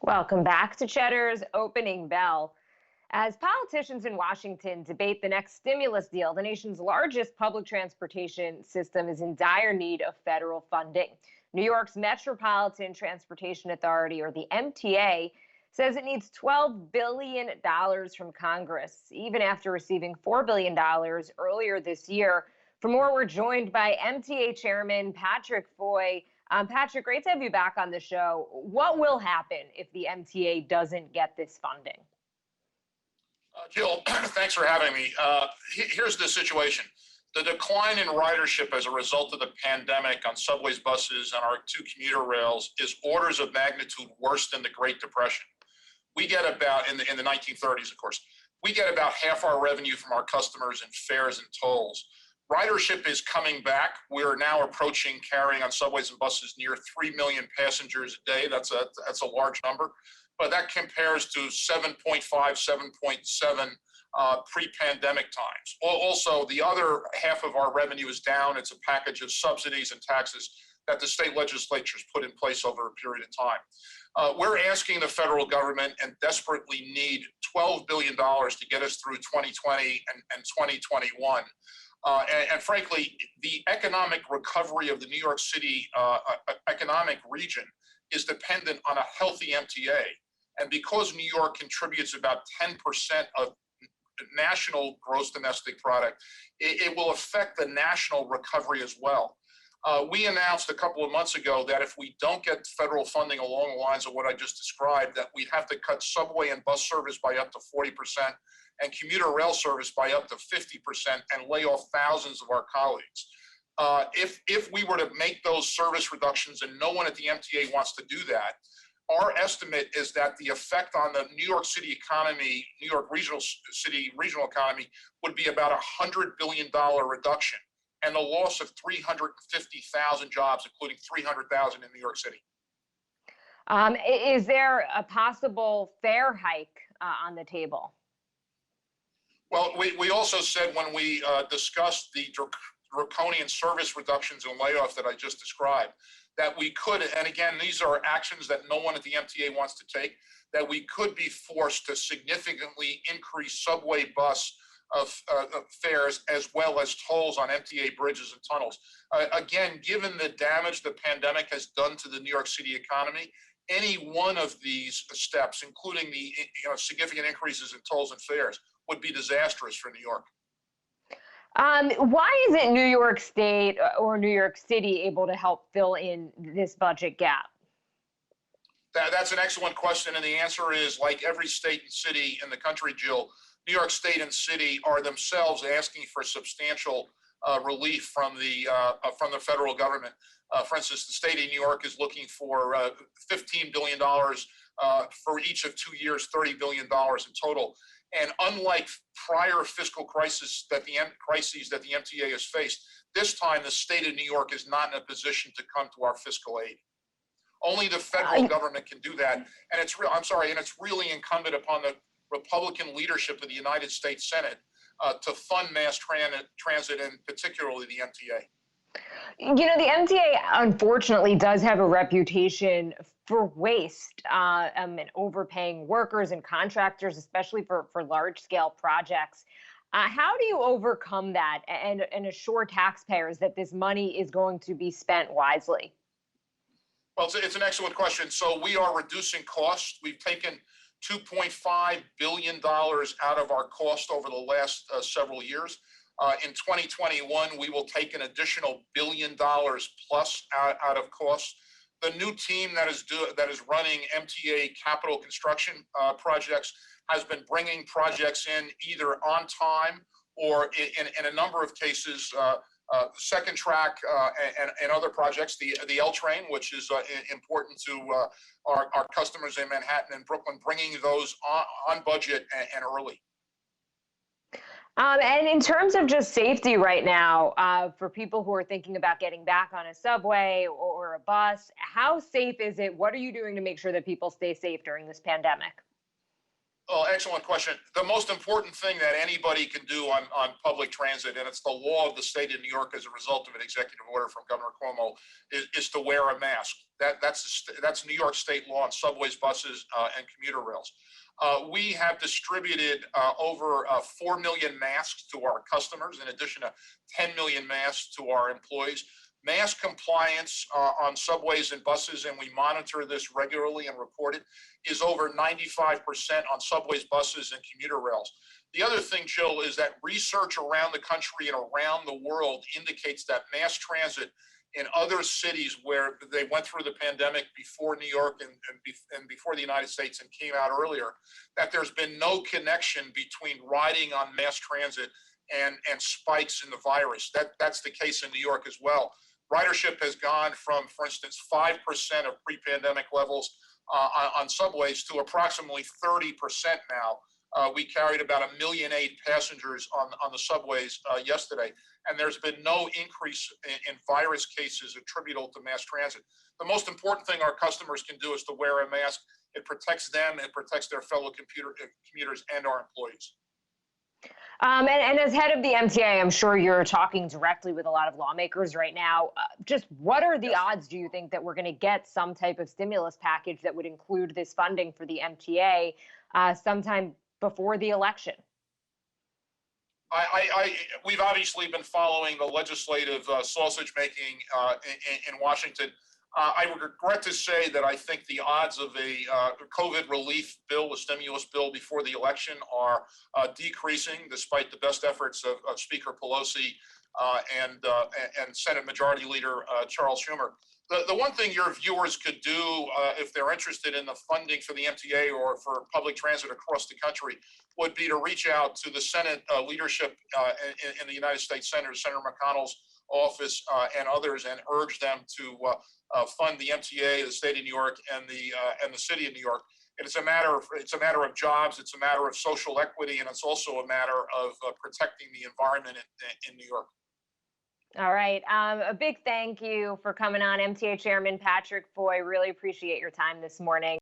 Welcome back to Cheddar's Opening Bell. As politicians in Washington debate the next stimulus deal, the nation's largest public transportation system is in dire need of federal funding. New York's Metropolitan Transportation Authority, or the MTA, says it needs $12 billion from Congress, even after receiving $4 billion earlier this year. For more, we're joined by MTA Chairman Patrick Foye. Patrick, great to have you back on the show. What will happen if the MTA doesn't get this funding? Jill, thanks for having me. Here's the situation. The decline in ridership as a result of the pandemic on subways, buses, and our two commuter rails is orders of magnitude worse than the Great Depression. We get about, in the 1930s, of course, we get about half our revenue from our customers in fares and tolls. Ridership is coming back. We're now approaching carrying on subways and buses near 3 million passengers a day. That's a large number, but that compares to 7.5, 7.7 pre-pandemic times. Also, the other half of our revenue is down. It's a package of subsidies and taxes that the state legislatures put in place over a period of time. We're asking the federal government and desperately need $12 billion to get us through 2020 and 2021. And frankly, the economic recovery of the New York City economic region is dependent on a healthy MTA. And because New York contributes about 10% of national gross domestic product, it will affect the national recovery as well. We announced a couple of months ago that if we don't get federal funding along the lines of what I just described, that we'd have to cut subway and bus service by up to 40%, and commuter rail service by up to 50%, and lay off thousands of our colleagues. If we were to make those service reductions, and no one at the MTA wants to do that, our estimate is that the effect on the New York City economy, New York regional economy, would be about $100 billion reduction, and the loss of 350,000 jobs, including 300,000 in New York City. Is there a possible fare hike on the table? Well, we also said when we discussed the draconian service reductions and layoffs that I just described, that we could, and again, these are actions that no one at the MTA wants to take, that we could be forced to significantly increase subway bus fares as well as tolls on MTA bridges and tunnels. Again, given the damage the pandemic has done to the New York City economy, any one of these steps, including the significant increases in tolls and fares, would be disastrous for New York. Why isn't New York State or New York City able to help fill in this budget gap? That's an excellent question, and the answer is, like every state and city in the country, Jill, New York State and City are themselves asking for substantial relief from the federal government. For instance, the state of New York is looking for $15 billion for each of 2 years, $30 billion in total. And unlike prior fiscal crises that the MTA has faced, this time the state of New York is not in a position to come to our fiscal aid. Only the federal government can do that, and it's really incumbent upon the Republican leadership of the United States Senate to fund mass transit, and particularly the MTA. You know, the MTA unfortunately does have a reputation for waste and overpaying workers and contractors, especially for large-scale projects. How do you overcome that and assure taxpayers that this money is going to be spent wisely? Well, it's an excellent question. So we are reducing costs. We've taken $2.5 billion out of our cost over the last several years. In 2021, we will take an additional $1 billion plus out of costs. The new team that is running MTA capital construction projects has been bringing projects in either on time or in a number of cases, second track and other projects, the L train, which is important to our customers in Manhattan and Brooklyn, bringing those on budget and early. And in terms of just safety right now, for people who are thinking about getting back on a subway or a bus, how safe is it? What are you doing to make sure that people stay safe during this pandemic? Well, excellent question. The most important thing that anybody can do on public transit, and it's the law of the state of New York as a result of an executive order from Governor Cuomo, is to wear a mask. That's New York state law on subways, buses, and commuter rails. We have distributed over 4 million masks to our customers, in addition to 10 million masks to our employees. Mask compliance on subways and buses, and we monitor this regularly and report it, is over 95% on subways, buses, and commuter rails. The other thing, Jill, is that research around the country and around the world indicates that mass transit in other cities where they went through the pandemic before New York and before the United States and came out earlier, that there's been no connection between riding on mass transit and spikes in the virus. That's the case in New York as well. Ridership has gone from, for instance, 5% of pre-pandemic levels on subways to approximately 30% now. We carried about 1.8 million passengers on the subways yesterday, and there's been no increase in virus cases attributable to mass transit. The most important thing our customers can do is to wear a mask. It protects them, it protects their fellow commuters and our employees. And as head of the MTA, I'm sure you're talking directly with a lot of lawmakers right now. Just what are the odds, do you think, that we're going to get some type of stimulus package that would include this funding for the MTA sometime before the election? We've obviously been following the legislative sausage making in Washington. I regret to say that I think the odds of a COVID relief bill, a stimulus bill before the election are decreasing, despite the best efforts of Speaker Pelosi and Senate Majority Leader Charles Schumer. The one thing your viewers could do if they're interested in the funding for the MTA or for public transit across the country would be to reach out to the Senate leadership in the United States Senate, Senator McConnell's office and others, and urge them to fund the MTA, the state of New York, and the city of New York. And it's a matter of jobs, it's a matter of social equity, and it's also a matter of protecting the environment in New York. All right. A big thank you for coming on, MTA Chairman Patrick Foye. Really appreciate your time this morning.